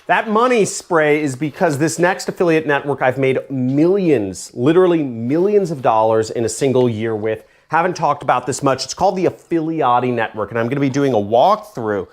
That money spray is because this next affiliate network I've made millions, literally millions of dollars in a single year with. Haven't talked about this much. It's called the Affiliati network, and I'm going to be doing a walkthrough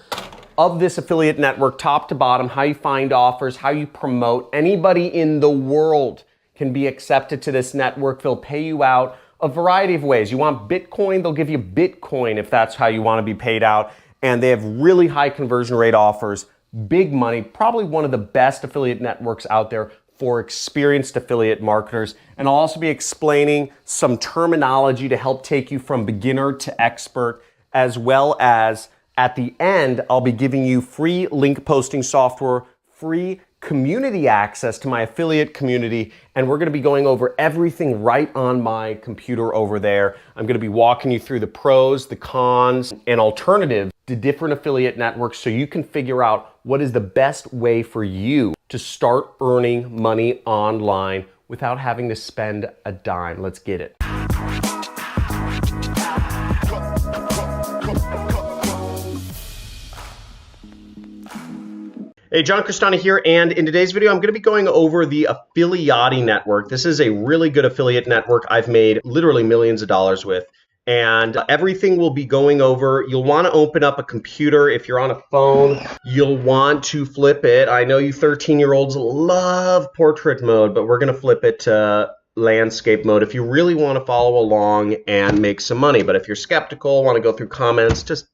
of this affiliate network, top to bottom, how you find offers, how you promote. Anybody in the world can be accepted to this network. They'll pay you out a variety of ways. You want Bitcoin, they'll give you Bitcoin if that's how you want to be paid out. And they have really high conversion rate offers, big money, probably one of the best affiliate networks out there for experienced affiliate marketers. And I'll also be explaining some terminology to help take you from beginner to expert, as well as at the end, I'll be giving you free link posting software, free community access to my affiliate community, and we're gonna be going over everything right on my computer over there. I'm gonna be walking you through the pros, the cons, and alternatives to different affiliate networks so you can figure out what is the best way for you to start earning money online without having to spend a dime. Let's get it. Hey, John Crestani here, and in today's video, I'm going to be going over the Affiliati network. This is a really good affiliate network I've made literally millions of dollars with, and everything we'll be going over. You'll want to open up a computer. If you're on a phone, you'll want to flip it. I know you 13-year-olds love portrait mode, but we're going to flip it to landscape mode if you really want to follow along and make some money. But if you're skeptical, want to go through comments, just,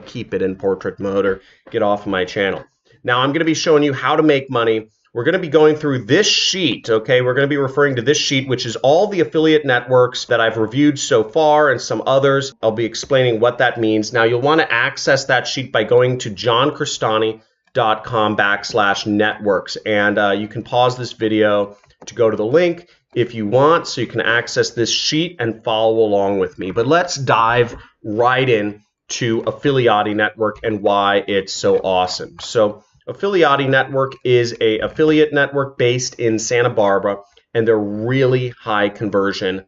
keep it in portrait mode or get off of my channel. Now, I'm going to be showing you how to make money. We're going to be going through this sheet, okay? We're going to be referring to this sheet, which is all the affiliate networks that I've reviewed so far and some others. I'll be explaining what that means. Now, you'll want to access that sheet by going to johncrestani.com/networks. And you can pause this video to go to the link if you want, so you can access this sheet and follow along with me. But let's dive right in to Affiliati network and why it's so awesome. So Affiliati network is a affiliate network based in Santa Barbara, and they're really high conversion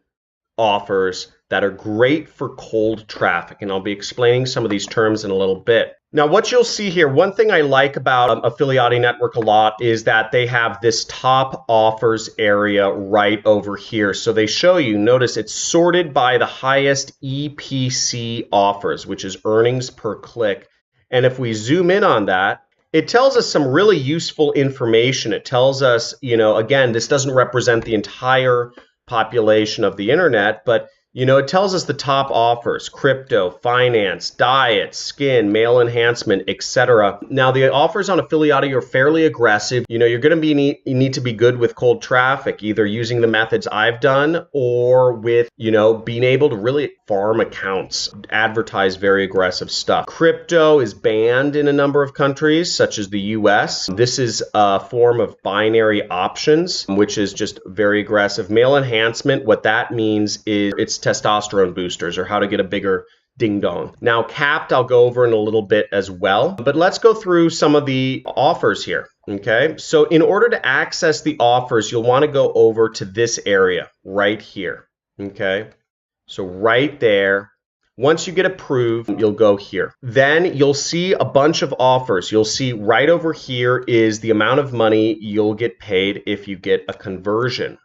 offers that are great for cold traffic. And I'll be explaining some of these terms in a little bit. Now, what you'll see here, one thing I like about Affiliati network a lot is that they have this top offers area right over here. So they show you, notice it's sorted by the highest EPC offers, which is earnings per click. And if we zoom in on that, it tells us some really useful information. It tells us, again, this doesn't represent the entire population of the internet, but it tells us the top offers: crypto, finance, diet, skin, male enhancement, etc. Now, the offers on Affiliati are fairly aggressive. You're going to need to be good with cold traffic, either using the methods I've done or with, being able to really farm accounts, advertise very aggressive stuff. Crypto is banned in a number of countries, such as the US. This is a form of binary options, which is just very aggressive. Male enhancement, what that means is it's testosterone boosters, or how to get a bigger ding dong. Now, capped, I'll go over in a little bit as well, but let's go through some of the offers here. Okay, so in order to access the offers, you'll want to go over to this area right here. Okay, so right there. Once you get approved, you'll go here. Then you'll see a bunch of offers. You'll see right over here is the amount of money you'll get paid if you get a conversion.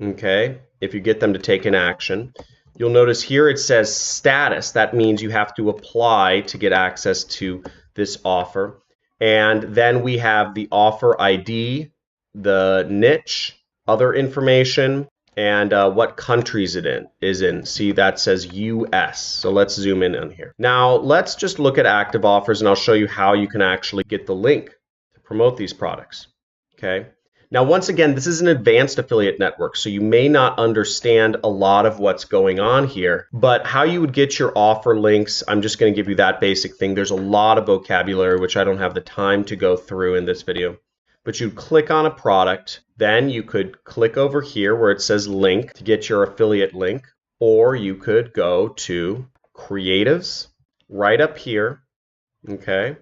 Okay, if you get them to take an action. You'll notice here it says status. That means you have to apply to get access to this offer. And then we have the offer ID, the niche, other information, and what countries it is in. See, that says US. So let's zoom in on here. Now, let's just look at active offers, and I'll show you how you can actually get the link to promote these products. Okay. Now, once again, this is an advanced affiliate network, so you may not understand a lot of what's going on here, but how you would get your offer links, I'm just going to give you that basic thing. There's a lot of vocabulary, which I don't have the time to go through in this video, but you click on a product, then you could click over here where it says link to get your affiliate link, or you could go to creatives right up here, okay?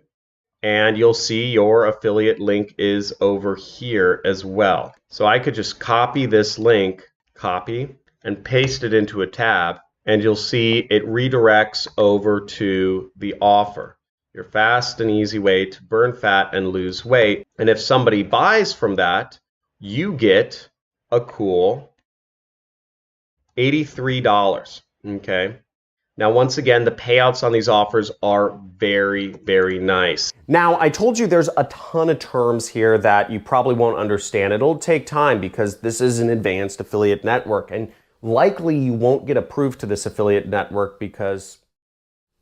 And you'll see your affiliate link is over here as well. So I could just copy this link, copy, and paste it into a tab, and you'll see it redirects over to the offer. your fast and easy way to burn fat and lose weight. And if somebody buys from that, you get a cool $83. Okay. Now, once again, the payouts on these offers are very, very nice. Now, I told you there's a ton of terms here that you probably won't understand. It'll take time because this is an advanced affiliate network, and likely you won't get approved to this affiliate network because,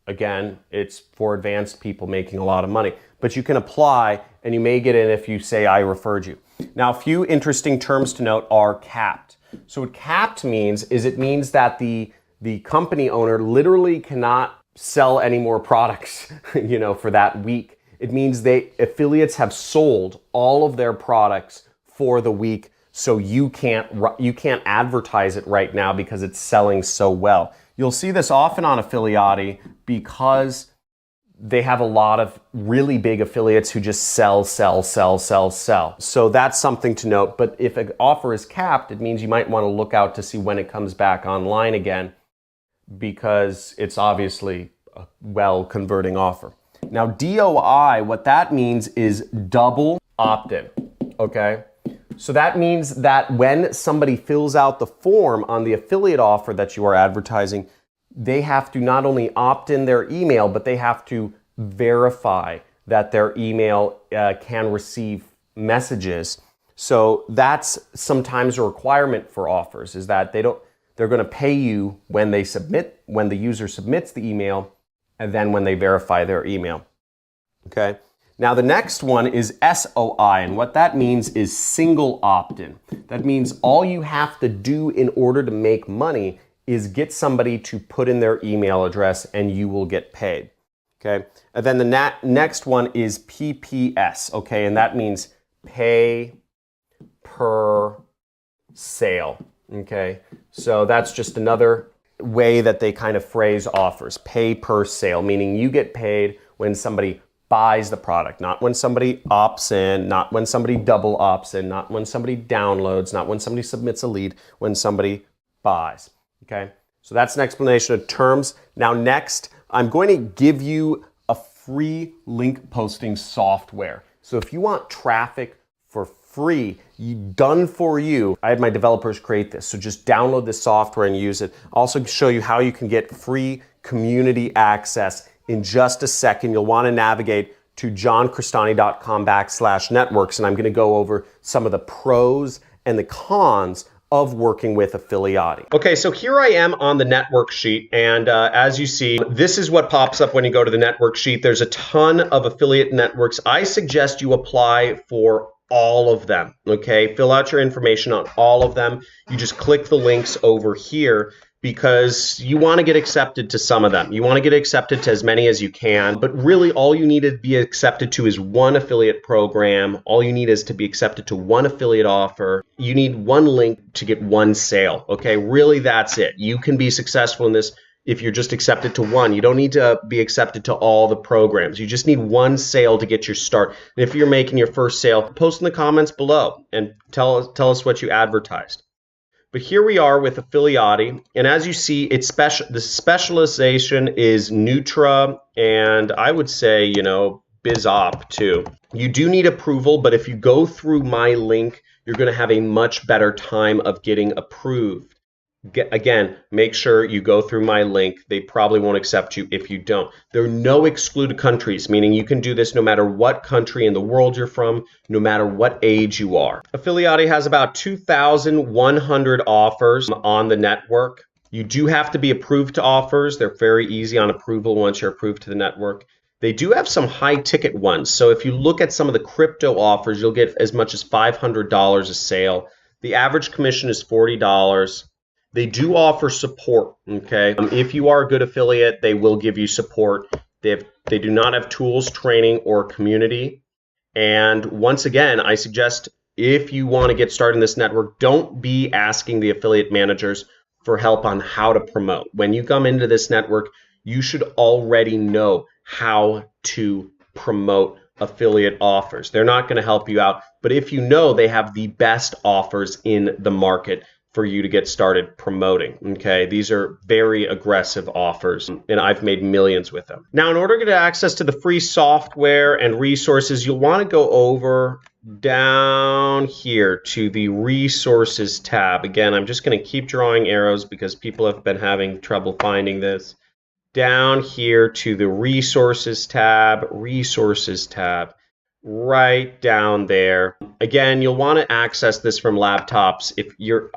again, it's for advanced people making a lot of money. But you can apply, and you may get in if you say I referred you. Now, a few interesting terms to note are capped. So what capped means is it means that the company owner literally cannot sell any more products, for that week. It means affiliates have sold all of their products for the week, so you can't advertise it right now because it's selling so well. You'll see this often on Affiliati because they have a lot of really big affiliates who just sell. So that's something to note. But if an offer is capped, it means you might want to look out to see when it comes back online again, because it's obviously a well-converting offer. Now, DOI, what that means is double opt-in, okay? So that means that when somebody fills out the form on the affiliate offer that you are advertising, they have to not only opt in their email, but they have to verify that their email can receive messages. So that's sometimes a requirement for offers, is that they're going to pay you when the user submits the email, and then when they verify their email. Okay. Now the next one is SOI, and what that means is single opt-in. That means all you have to do in order to make money is get somebody to put in their email address and you will get paid. Okay. And then the next one is PPS. Okay. And that means pay per sale. Okay. So that's just another way that they kind of phrase offers. Pay per sale, meaning you get paid when somebody buys the product, not when somebody opts in, not when somebody double opts in, not when somebody downloads, not when somebody submits a lead, when somebody buys. Okay, so that's an explanation of terms. Now next, I'm going to give you a free link posting software. So if you want traffic for free, done for you, I had my developers create this. So just download this software and use it. I'll also show you how you can get free community access in just a second. You'll want to navigate to johncristani.com/networks, and I'm going to go over some of the pros and the cons of working with Affiliati. Okay, so here I am on the network sheet, and as you see, this is what pops up when you go to the network sheet. There's a ton of affiliate networks. I suggest you apply for all of them, okay? Fill out your information on all of them. You just click the links over here because you want to get accepted to some of them. You want to get accepted to as many as you can, but really all you need to be accepted to is one affiliate program. All you need is to be accepted to one affiliate offer. You need one link to get one sale, okay? Really, that's it. You can be successful in this if you're just accepted to one. You don't need to be accepted to all the programs. You just need one sale to get your start. And if you're making your first sale, post in the comments below and tell us what you advertised. But here we are with Affiliati, and as you see, the specialization is Nutra, and I would say, BizOp too. You do need approval, but if you go through my link, you're going to have a much better time of getting approved. Again, make sure you go through my link. They probably won't accept you if you don't. There are no excluded countries, meaning you can do this no matter what country in the world you're from, no matter what age you are. Affiliati has about 2,100 offers on the network. You do have to be approved to offers. They're very easy on approval once you're approved to the network. They do have some high ticket ones. So if you look at some of the crypto offers, you'll get as much as $500 a sale. The average commission is $40. They do offer support, okay? If you are a good affiliate, they will give you support. They do not have tools, training, or community. And once again, I suggest if you want to get started in this network, don't be asking the affiliate managers for help on how to promote. When you come into this network, you should already know how to promote affiliate offers. They're not going to help you out, but if you know they have the best offers in the market, for you to get started promoting. Okay, these are very aggressive offers, and I've made millions with them. Now, in order to get access to the free software and resources, you'll want to go over down here to the resources tab. Again, I'm just going to keep drawing arrows because people have been having trouble finding this. Down here to the resources tab, right down there. Again, you'll want to access this from laptops. If you're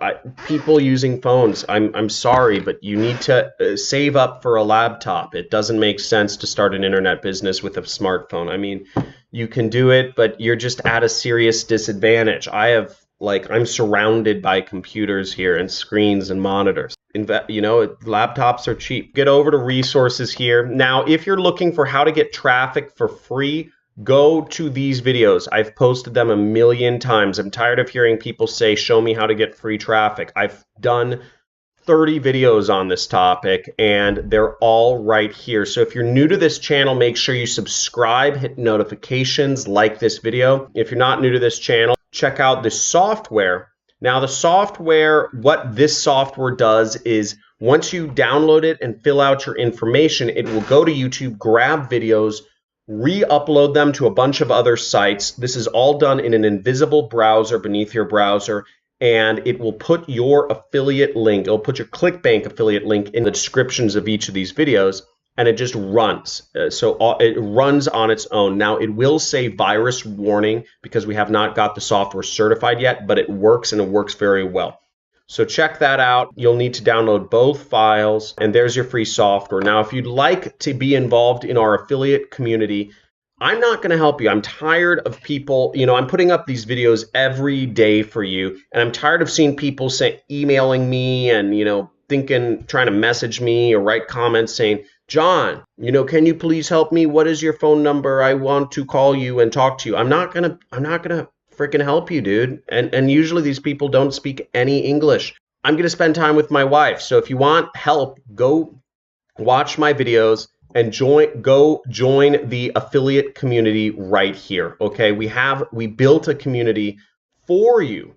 people using phones, I'm sorry, but you need to save up for a laptop. It doesn't make sense to start an internet business with a smartphone. I mean, you can do it, but you're just at a serious disadvantage. I'm surrounded by computers here and screens and monitors. You know, laptops are cheap. Get over to resources here. Now, if you're looking for how to get traffic for free, go to these videos. I've posted them a million times. I'm tired of hearing people say, show me how to get free traffic. I've done 30 videos on this topic, and they're all right here. So if you're new to this channel, make sure you subscribe, hit notifications, like this video. If you're not new to this channel, check out the software. Now, the software, what this software does is once you download it and fill out your information, it will go to YouTube, grab videos, re-upload them to a bunch of other sites. This is all done in an invisible browser beneath your browser, and it will put your affiliate link, it'll put your ClickBank affiliate link in the descriptions of each of these videos, and it just runs. So it runs on its own. Now, it will say virus warning because we have not got the software certified yet, but it works, and it works very well. So check that out. You'll need to download both files, and there's your free software. Now, if you'd like to be involved in our affiliate community, I'm not going to help you. I'm tired of people, I'm putting up these videos every day for you, and I'm tired of seeing people emailing me and, trying to message me or write comments saying, John, can you please help me? What is your phone number? I want to call you and talk to you. I'm not gonna freaking help you, dude. And usually these people don't speak any English. I'm going to spend time with my wife. So if you want help, go watch my videos and go join the affiliate community right here. Okay? We built a community for you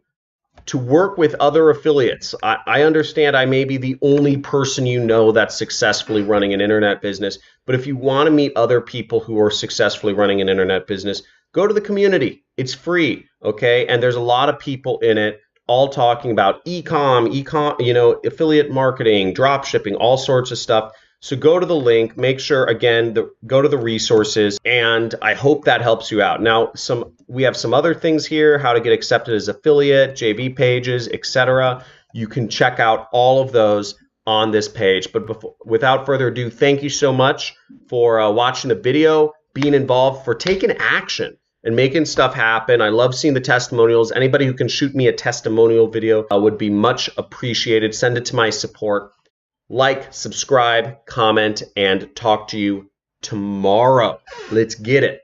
to work with other affiliates. I understand I may be the only person that's successfully running an internet business, but if you want to meet other people who are successfully running an internet business, go to the community. It's free, okay? And there's a lot of people in it all talking about eCom, affiliate marketing, drop shipping, all sorts of stuff. So go to the link, make sure, again, go to the resources, and I hope that helps you out. Now, we have some other things here, how to get accepted as affiliate, JV pages, etc. You can check out all of those on this page. But without further ado, thank you so much for watching the video, being involved, for taking action and making stuff happen. I love seeing the testimonials. Anybody who can shoot me a testimonial video would be much appreciated. Send it to my support. Like, subscribe, comment, and talk to you tomorrow. Let's get it.